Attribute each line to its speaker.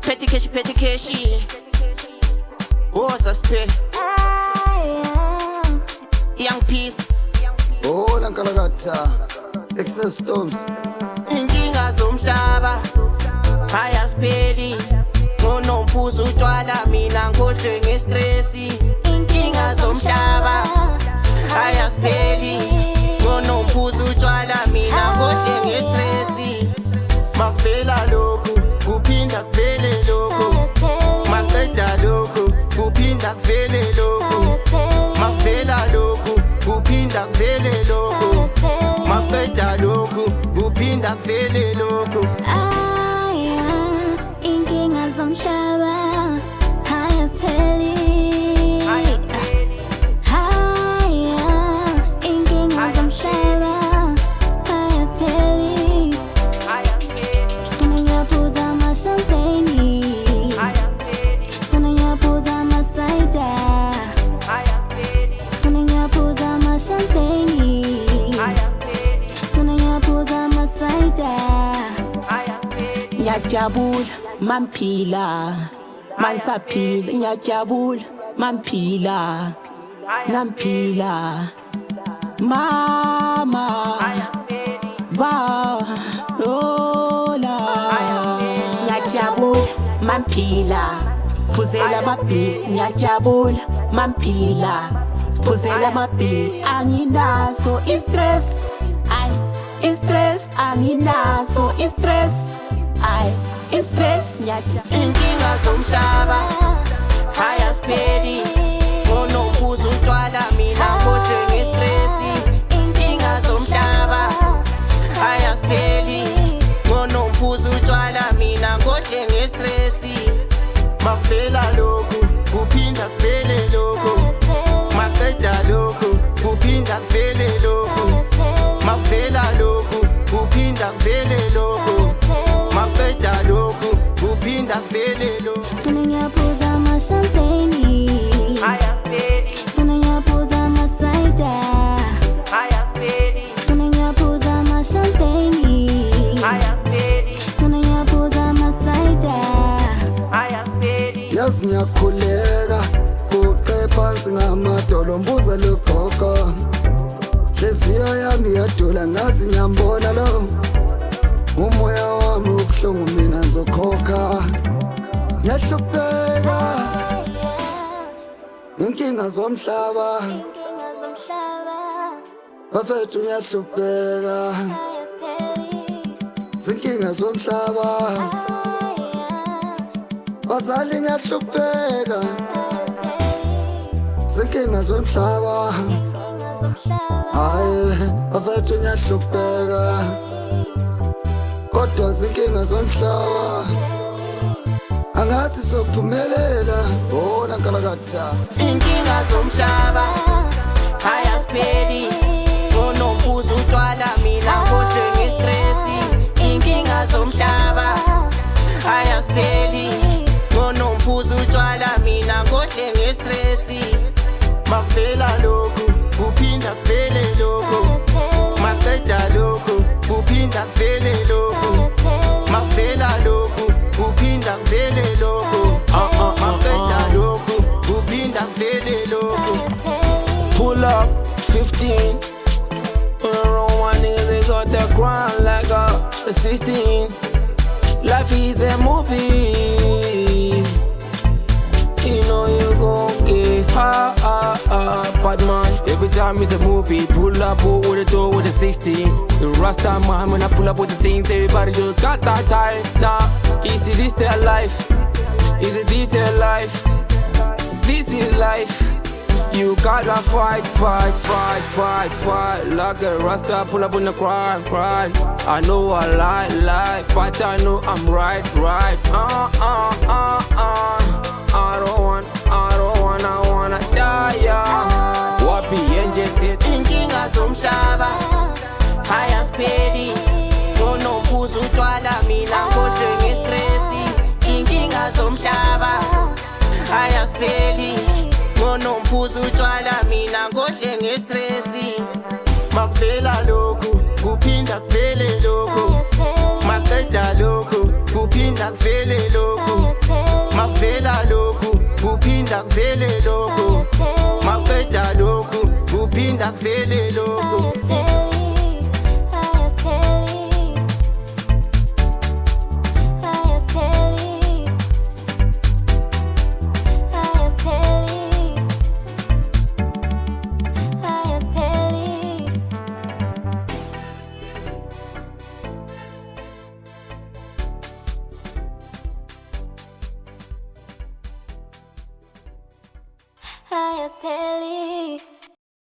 Speaker 1: petty keshi. Woza spell. Young Peace.
Speaker 2: Oh, Lankalakata. Excess Storms.
Speaker 1: Inkinga zomhlaba ayaspeli ngonompuzo utshwala mina ngodle ngestresi. Inkinga zomhlaba ayaspeli ngonompuzo utshwala mina ngodle ngestresi. Makuvela lokhu kuphinda kuvele lokhu, maqeda lokhu kuphinda kuvele lokhu, makuvela lokhu kuphinda kuvele lokhu, maqeda lokhu kuphinda kuvele lokhu.
Speaker 3: Inkinga zomhlaba ayaspeli. Inkinga zomhlaba ayaspeli. Tona ngiyaphuza ama-champagne, tona ngiyaphuza ama-cider, tona ngiyaphuza ama-champagne, tona ngiyaphuza ama-cider.
Speaker 4: Ngiyajabula mamphila mangisaphila, ngiyajabula mamphila namphila mama ba lola. Ngiyajabula mamphila phuzela mabhi, ngiyajabula mamphila siphuzela mabhi. Anginaso istress, ay istress anginaso istress, ay istress ngiyajabula.
Speaker 1: Inkinga zomhlaba ayaspeli ngonompuzo utshwala mina ngodle ngestresi. Inkinga zomhlaba ayaspeli ngonompuzo utshwala mina ngodle ngestresi. Makuvela lokhu kuphinda kuvele lokhu, maqeda lokhu kuphinda kuvele lokhu, makuvela lokhu kuphinda kuvele lokhu, maqeda lokhu kuphinda kuvele lokhu.
Speaker 3: Tona ngiyaphuza ama-champagne, tona ngiyaphuza ama-cider, tona ngiyaphuza ama-champagne, tona ngiyaphuza ama-cider.
Speaker 2: Yazi ngiyakhuleka kuqe phansi ngamadolo, mbuza logogo. Hliziyo yami yadula ngazi ngiyambona lo, umoya wami ubuhlungu mina ngizokhokha. Ngiyahlupheka inkinga zomhlaba,
Speaker 3: Inkinga zomhlaba
Speaker 2: bafethu ngiyahlupheka zinkinga zomhlaba, bazali ngiyahlupheka zinkinga zomhlaba. Hayi bafethu ngiyahlupheka kodwa zinkinga zomhlaba angathi sophumelela. Oh Lankalakata.
Speaker 1: Inkinga zomhlaba ayaspeli ngonompuzo utshwala mina ngodle ngestresi. Inkinga zomhlaba ayaspeli ngonompuzo utshwala mina ngodle ngestresi. Makuvela lokhu kuphinda kuvele lokhu, maqeda lokhu kuphinda kuvele lokhu, makuvela lokhu kuphinda kuvele lokhu, maqeda lokhu kuphinda kuvele lokhu.
Speaker 5: Pull up 15. Around one nigga, they got the ground like a 16. Life is a movie. You know you gon' get bad man. Every time it's a movie, pull up with the door with a 16. The Rasta man, when I pull up with the things, everybody just got that time. Nah, is this their life? Is this their life? This is life. You gotta fight like a Rasta, pull up on the crime. I know I lie, but I know I'm right. I wanna die, yeah. What be angel it?
Speaker 1: Inkinga zomhlaba ayaspeli ngonompuzo utshwala mina ngodle ngestresi. Inkinga zomhlaba ayaspeli ngonompuzo utshwala mina ngodle ngestresi. Makuvela lokhu kuphinda kuvele lokhu, maqeda lokhu kuphinda kuvele lokhu, kuvele lokhu maqeda lokhu kuphinda kuvele lokhu
Speaker 3: Highest Pelly.